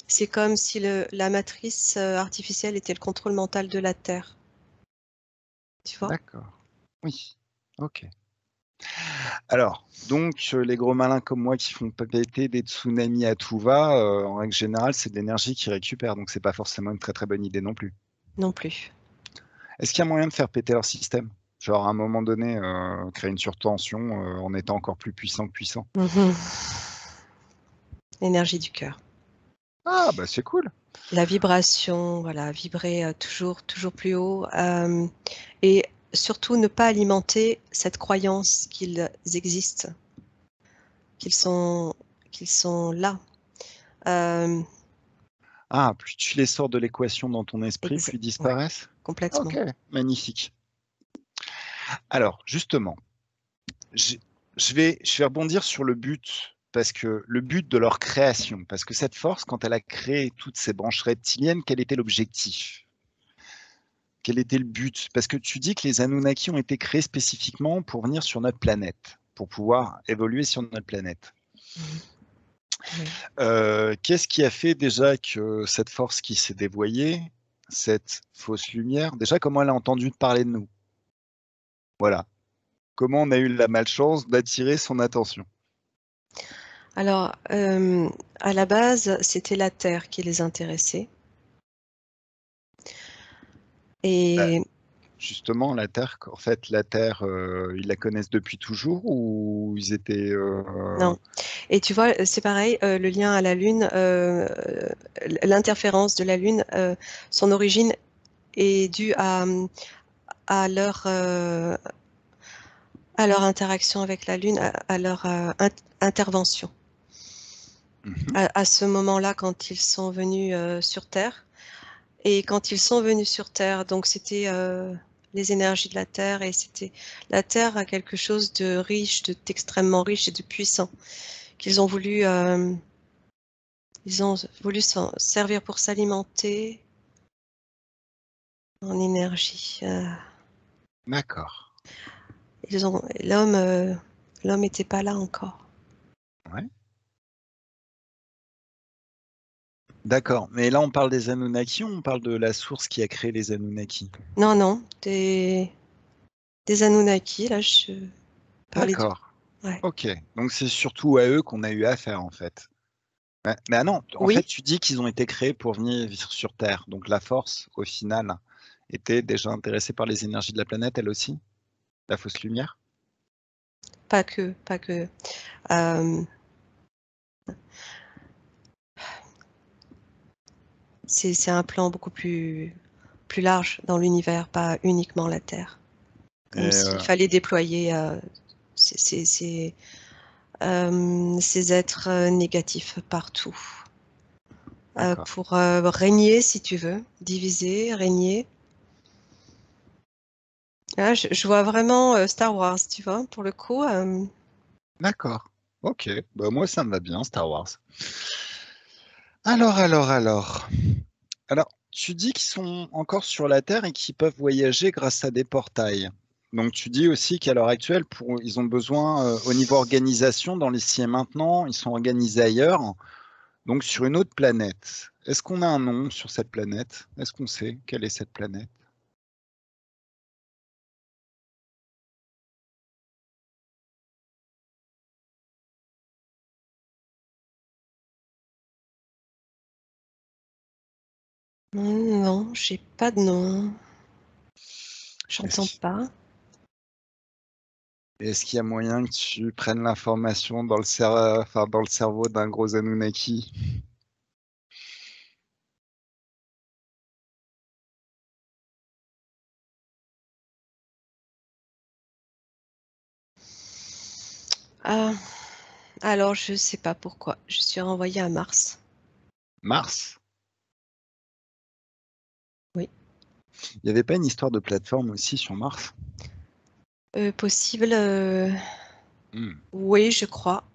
[SPEAKER 2] C'est comme si la matrice artificielle était le contrôle mental de la Terre. Tu vois?
[SPEAKER 1] D'accord. Oui. Ok. Alors, donc, les gros malins comme moi qui font péter des tsunamis à tout va, en règle générale, c'est de l'énergie qu'ils récupèrent, donc c'est pas forcément une très bonne idée non plus.
[SPEAKER 2] Non plus.
[SPEAKER 1] Est-ce qu'il y a moyen de faire péter leur système? Genre, à un moment donné, créer une surtension en étant encore plus puissant que puissant?
[SPEAKER 2] Mhm. L'énergie du cœur.
[SPEAKER 1] Ah, bah c'est cool.
[SPEAKER 2] La vibration, voilà, vibrer toujours plus haut. Et surtout ne pas alimenter cette croyance qu'ils existent, qu'ils sont, qu'ils sont là. Euh,
[SPEAKER 1] Ah, plus tu les sors de l'équation dans ton esprit, plus ils
[SPEAKER 2] ouais,
[SPEAKER 1] disparaissent?
[SPEAKER 2] complètement.
[SPEAKER 1] Ok, magnifique. Alors, justement, je je vais rebondir sur le but, parce que le but de leur création, parce que cette force, quand elle a créé toutes ces branches reptiliennes, quel était l'objectif? Quel était le but? Parce que tu dis que les Anunnaki ont été créés spécifiquement pour venir sur notre planète, pour pouvoir évoluer sur notre planète.
[SPEAKER 2] Oui.
[SPEAKER 1] Qu'est-ce qui a fait déjà que cette force qui s'est dévoyée, cette fausse lumière, déjà comment elle a entendu parler de nous? Voilà. Comment on a eu la malchance d'attirer son attention?
[SPEAKER 2] Alors, à la base, c'était la Terre qui les intéressait.
[SPEAKER 1] Bah,
[SPEAKER 2] Et
[SPEAKER 1] justement, la Terre, en fait, la Terre, ils la connaissent depuis toujours ou ils étaient
[SPEAKER 2] non. Et tu vois, c'est pareil, le lien à la Lune, l'interférence de la Lune, son origine est due à leur interaction avec la Lune, à leur intervention. À ce moment-là, quand ils sont venus sur Terre. Et quand ils sont venus sur Terre, donc c'était les énergies de la Terre, et c'était la Terre a quelque chose de riche, d'extrêmement riche et de puissant, qu'ils ont voulu, s'en servir pour s'alimenter en énergie.
[SPEAKER 1] D'accord.
[SPEAKER 2] L'homme n'était pas là encore.
[SPEAKER 1] Ouais. D'accord. Mais là, on parle des Anunnaki ou on parle de la source qui a créé les Anunnaki?
[SPEAKER 2] Non, non, des Anunnaki, là, je parlais du...
[SPEAKER 1] D'accord.
[SPEAKER 2] Ouais.
[SPEAKER 1] Ok. Donc c'est surtout à eux qu'on a eu affaire en fait. Ouais. Mais ah non, en fait,
[SPEAKER 2] Oui,
[SPEAKER 1] tu dis qu'ils ont été créés pour venir vivre sur Terre. Donc la force, au final, était déjà intéressée par les énergies de la planète, elle aussi? La fausse lumière?
[SPEAKER 2] pas que, pas que. Euh, c'est un plan beaucoup plus large dans l'univers, pas uniquement la Terre.
[SPEAKER 1] Et
[SPEAKER 2] Comme s'il fallait déployer ces êtres négatifs partout.
[SPEAKER 1] d'accord.
[SPEAKER 2] Pour régner, si tu veux, diviser, régner. Là, je vois vraiment Star Wars, tu vois, pour le coup.
[SPEAKER 1] D'accord. Ok. Bah, moi, ça me va bien, Star Wars. Alors, tu dis qu'ils sont encore sur la Terre et qu'ils peuvent voyager grâce à des portails. Donc, tu dis aussi qu'à l'heure actuelle, ils ont besoin, au niveau organisation, dans l'ici et maintenant, ils sont organisés ailleurs, donc sur une autre planète. Est-ce qu'on a un nom sur cette planète? Est-ce qu'on sait quelle est cette planète?
[SPEAKER 2] Non, j'ai pas de nom.
[SPEAKER 1] Est-ce
[SPEAKER 2] J'entends
[SPEAKER 1] qu'il
[SPEAKER 2] pas.
[SPEAKER 1] est-ce qu'il y a moyen que tu prennes l'information dans dans le cerveau d'un gros Anunnaki?
[SPEAKER 2] Ah, alors, je sais pas pourquoi. Je suis renvoyée à Mars.
[SPEAKER 1] Mars?
[SPEAKER 2] Oui.
[SPEAKER 1] Il n'y avait pas une histoire de plateforme aussi sur Mars?
[SPEAKER 2] Possible.
[SPEAKER 1] Hmm,
[SPEAKER 2] Oui, je crois.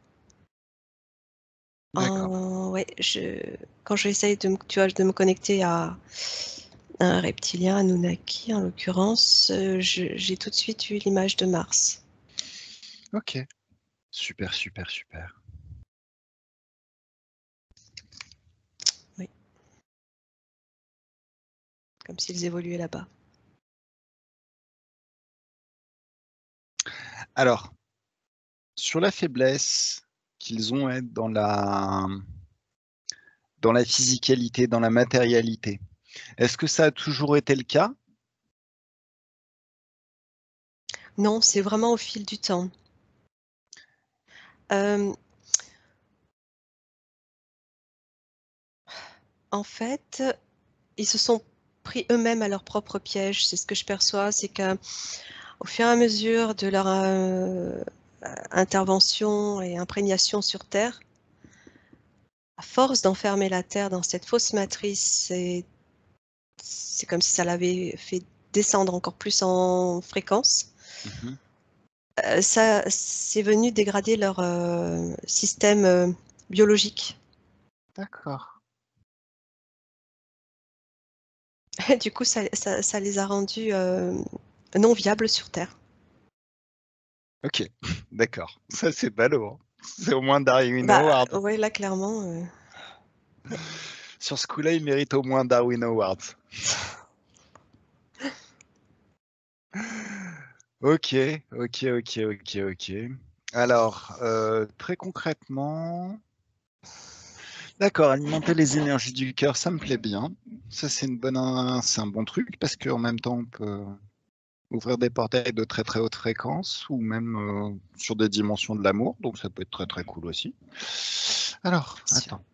[SPEAKER 1] d'accord.
[SPEAKER 2] Ouais, quand j'essaye tu vois, de me connecter à un reptilien, Anunnaki en l'occurrence, j'ai tout de suite eu l'image de Mars.
[SPEAKER 1] Ok. Super, super, super.
[SPEAKER 2] Oui, comme s'ils évoluaient là-bas.
[SPEAKER 1] Alors, sur la faiblesse qu'ils ont être dans la physicalité, dans la matérialité, est-ce que ça a toujours été le cas?
[SPEAKER 2] Non, c'est vraiment au fil du temps. Euh, En fait, ils se sont pris eux-mêmes à leur propre piège. C'est ce que je perçois, c'est qu'au fur et à mesure de leur intervention et imprégnation sur Terre, à force d'enfermer la Terre dans cette fausse matrice, c'est comme si ça l'avait fait descendre encore plus en fréquence.
[SPEAKER 1] Mhm.
[SPEAKER 2] Ça, c'est venu dégrader leur système biologique.
[SPEAKER 1] D'accord.
[SPEAKER 2] Du coup, ça les a rendus non viables sur Terre.
[SPEAKER 1] Ok, d'accord. Ça, c'est ballot, hein. C'est au moins Darwin
[SPEAKER 2] Bah
[SPEAKER 1] Award.
[SPEAKER 2] ouais, là clairement.
[SPEAKER 1] Sur ce coup-là, il mérite au moins Darwin Award. Ok, ok, ok, ok, ok. Alors, très concrètement, d'accord, alimenter les énergies du cœur, ça me plaît bien. Ça, c'est c'est un bon truc parce qu'en même temps, on peut ouvrir des portails de très très haute fréquence ou même sur des dimensions de l'amour, donc ça peut être très très cool aussi. Alors,
[SPEAKER 2] Sûr.
[SPEAKER 1] attends,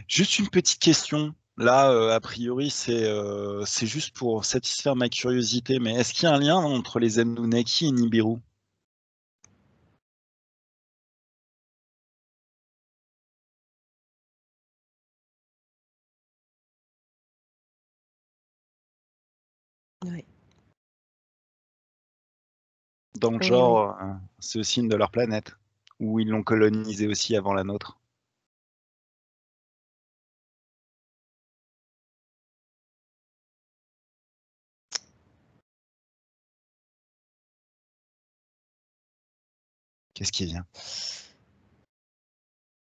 [SPEAKER 1] juste une petite question. Là, a priori, c'est juste pour satisfaire ma curiosité, mais est-ce qu'il y a un lien entre les Anunnaki et Nibiru?
[SPEAKER 2] Ouais.
[SPEAKER 1] Dans le
[SPEAKER 2] Oui, oui.
[SPEAKER 1] genre, c'est aussi une de leurs planètes, ou ils l'ont colonisé aussi avant la nôtre. Qu'est-ce qui vient?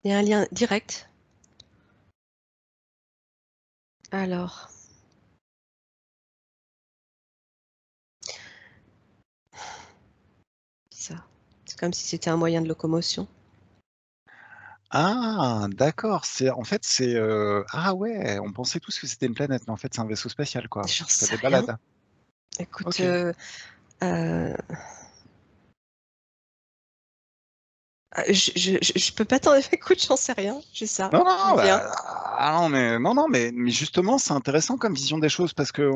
[SPEAKER 2] Il y a un lien direct. Alors, ça. C'est comme si c'était un moyen de locomotion.
[SPEAKER 1] Ah, d'accord. En fait, ah ouais, on pensait tous que c'était une planète, mais en fait, c'est un vaisseau spatial, quoi.
[SPEAKER 2] J'en
[SPEAKER 1] Ça
[SPEAKER 2] sais rien.
[SPEAKER 1] débalade.
[SPEAKER 2] Écoute,
[SPEAKER 1] Ok.
[SPEAKER 2] euh, je peux pas t'en... Écoute, j'en sais rien. J'ai ça
[SPEAKER 1] Non,
[SPEAKER 2] qui
[SPEAKER 1] non,
[SPEAKER 2] me vient.
[SPEAKER 1] non, mais mais justement, c'est intéressant comme vision des choses parce que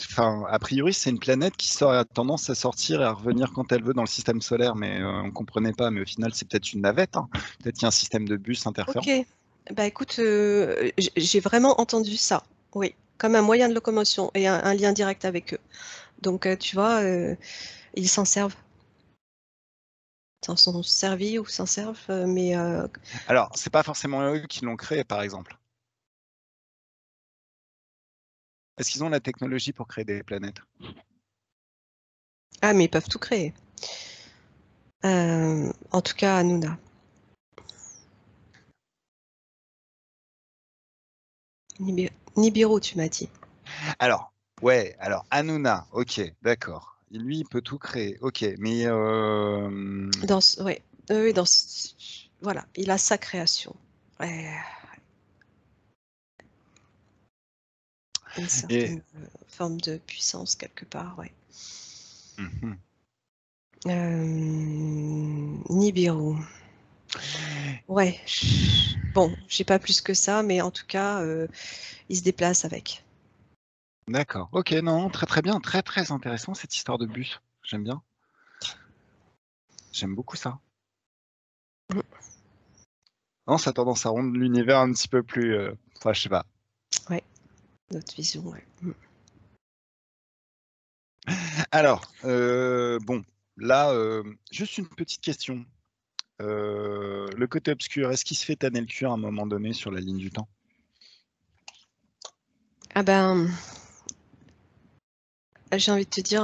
[SPEAKER 1] enfin, a priori, c'est une planète qui a tendance à sortir et à revenir quand elle veut dans le système solaire, mais on comprenait pas. Mais au final, c'est peut-être une navette, hein. Peut-être qu'il y a un système de bus interférent.
[SPEAKER 2] Ok. Bah écoute, j'ai vraiment entendu ça. Oui, comme un moyen de locomotion et un lien direct avec eux. Donc, tu vois, ils s'en servent. S'en sont servis ou s'en servent, mais
[SPEAKER 1] Alors, c'est pas forcément eux qui l'ont créé, par exemple. Est-ce qu'ils ont la technologie pour créer des planètes?
[SPEAKER 2] ah, mais ils peuvent tout créer. En tout cas, Hanouna. Nibiru, tu m'as dit.
[SPEAKER 1] Alors, ouais, alors Hanouna, ok, d'accord. Lui, il peut tout créer, ok, mais
[SPEAKER 2] Ouais, oui, voilà, il a sa création. Ouais, une
[SPEAKER 1] et
[SPEAKER 2] certaine forme de puissance quelque part, ouais.
[SPEAKER 1] mhm.
[SPEAKER 2] Nibiru. Ouais. Bon, j'ai pas plus que ça, mais en tout cas, il se déplace avec.
[SPEAKER 1] D'accord, ok, non, très très bien, très très intéressant cette histoire de bus. J'aime bien, j'aime beaucoup ça.
[SPEAKER 2] Mm.
[SPEAKER 1] Non, ça a tendance à rendre l'univers un petit peu plus, enfin, je sais pas.
[SPEAKER 2] Ouais, notre vision, ouais. Mm.
[SPEAKER 1] Alors, bon, là, juste une petite question. Le côté obscur, est-ce qu'il se fait tanner le cul à un moment donné sur la ligne du temps?
[SPEAKER 2] Ah ben, j'ai envie de te dire,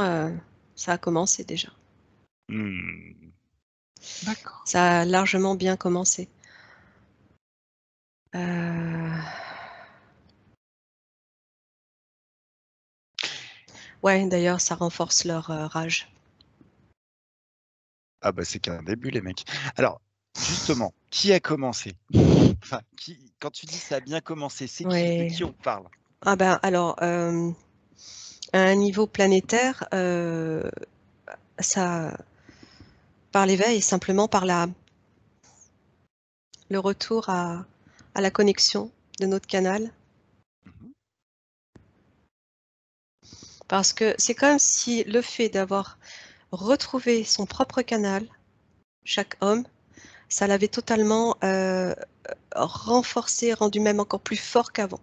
[SPEAKER 2] ça a commencé déjà.
[SPEAKER 1] Hmm, d'accord.
[SPEAKER 2] Ça a largement bien commencé. Euh, Ouais, d'ailleurs, ça renforce leur rage.
[SPEAKER 1] Ah bah c'est qu'un début, les mecs. Alors, justement, qui a commencé? Enfin, quand tu dis ça a bien commencé, c'est qui? De
[SPEAKER 2] Ouais.
[SPEAKER 1] qui on parle?
[SPEAKER 2] Ah ben, alors, à un niveau planétaire, ça, par l'éveil et simplement par le retour à la connexion de notre canal.
[SPEAKER 1] Mhm.
[SPEAKER 2] Parce que c'est comme si le fait d'avoir retrouvé son propre canal, chaque homme, ça l'avait totalement renforcé, rendu même encore plus fort qu'avant.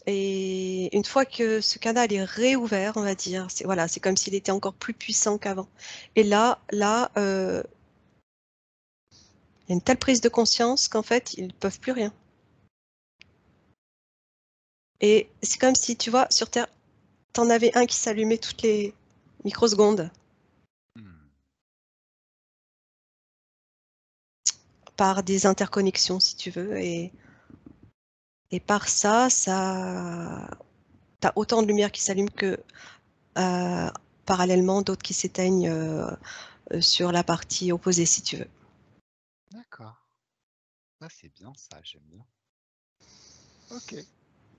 [SPEAKER 2] Et une fois que ce canal est réouvert, on va dire, c'est voilà, c'est comme s'il était encore plus puissant qu'avant. Et là, il y a une telle prise de conscience qu'en fait, ils ne peuvent plus rien. Et c'est comme si, tu vois, sur Terre, t'en avais un qui s'allumait toutes les microsecondes. Par des interconnexions, si tu veux. Et par ça, t'as autant de lumière qui s'allume que parallèlement d'autres qui s'éteignent sur la partie opposée, si tu veux.
[SPEAKER 1] D'accord. Ça, c'est bien ça, j'aime bien. Ok,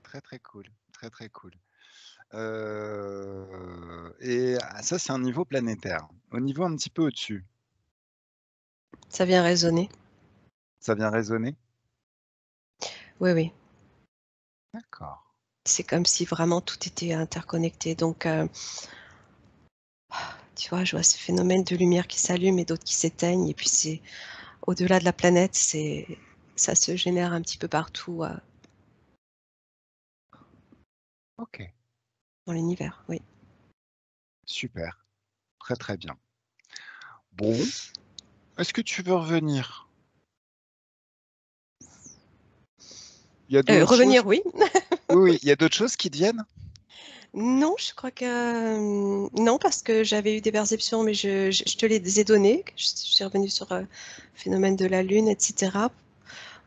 [SPEAKER 1] très très cool, très très cool. Et ça, c'est un niveau planétaire. Au niveau un petit peu au-dessus,
[SPEAKER 2] Ça vient résonner.
[SPEAKER 1] ça vient résonner?
[SPEAKER 2] Oui, oui.
[SPEAKER 1] D'accord.
[SPEAKER 2] C'est comme si vraiment tout était interconnecté. Donc, tu vois, je vois ce phénomène de lumière qui s'allume et d'autres qui s'éteignent. Et puis, c'est au-delà de la planète, ça se génère un petit peu partout
[SPEAKER 1] Ok,
[SPEAKER 2] dans l'univers. Oui.
[SPEAKER 1] super, très très bien. Bon, est-ce que tu veux revenir? Il y a d'autres choses?
[SPEAKER 2] Revenir, oui.
[SPEAKER 1] Oui, oui, il y a d'autres choses qui te viennent?
[SPEAKER 2] Non, je crois que non, parce que j'avais eu des perceptions, mais je te les ai données. Je suis revenue sur le phénomène de la Lune, etc.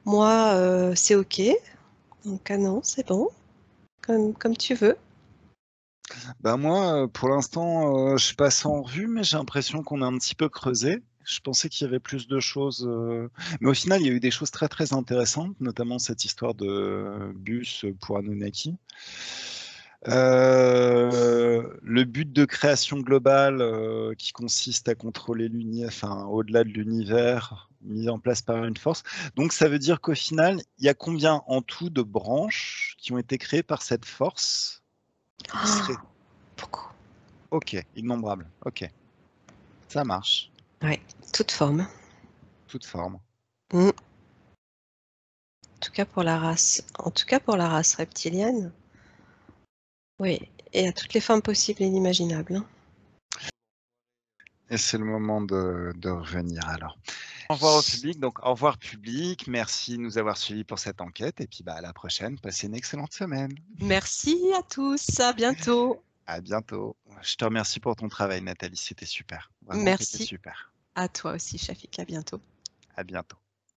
[SPEAKER 2] Moi, c'est OK. Donc, non, c'est bon. Comme tu veux.
[SPEAKER 1] Ben moi, pour l'instant, je passe en revue, mais j'ai l'impression qu'on a un petit peu creusé. Je pensais qu'il y avait plus de choses, mais au final, il y a eu des choses très très intéressantes, notamment cette histoire de bus pour Anunnaki. Le but de création globale qui consiste à contrôler l'univers, enfin au-delà de l'univers, mis en place par une force. Donc ça veut dire qu'au final, il y a combien en tout de branches qui ont été créées par cette force qui serait
[SPEAKER 2] Beaucoup.
[SPEAKER 1] ok, innombrable. Ok, ça marche.
[SPEAKER 2] Ouais, toute forme.
[SPEAKER 1] Toute forme.
[SPEAKER 2] En tout cas pour la race. En tout cas pour la race reptilienne. Oui, et à toutes les formes possibles et inimaginables. Hein.
[SPEAKER 1] Et c'est le moment de revenir alors. Au revoir au public. Donc au revoir public. Merci de nous avoir suivis pour cette enquête. Et puis bah, à la prochaine. Passez une excellente semaine.
[SPEAKER 2] Merci à tous. À bientôt.
[SPEAKER 1] À bientôt. Je te remercie pour ton travail, Nathalie. C'était super. Vraiment, c'était
[SPEAKER 2] Merci
[SPEAKER 1] super.
[SPEAKER 2] à toi aussi, Shafik. À bientôt.
[SPEAKER 1] À bientôt.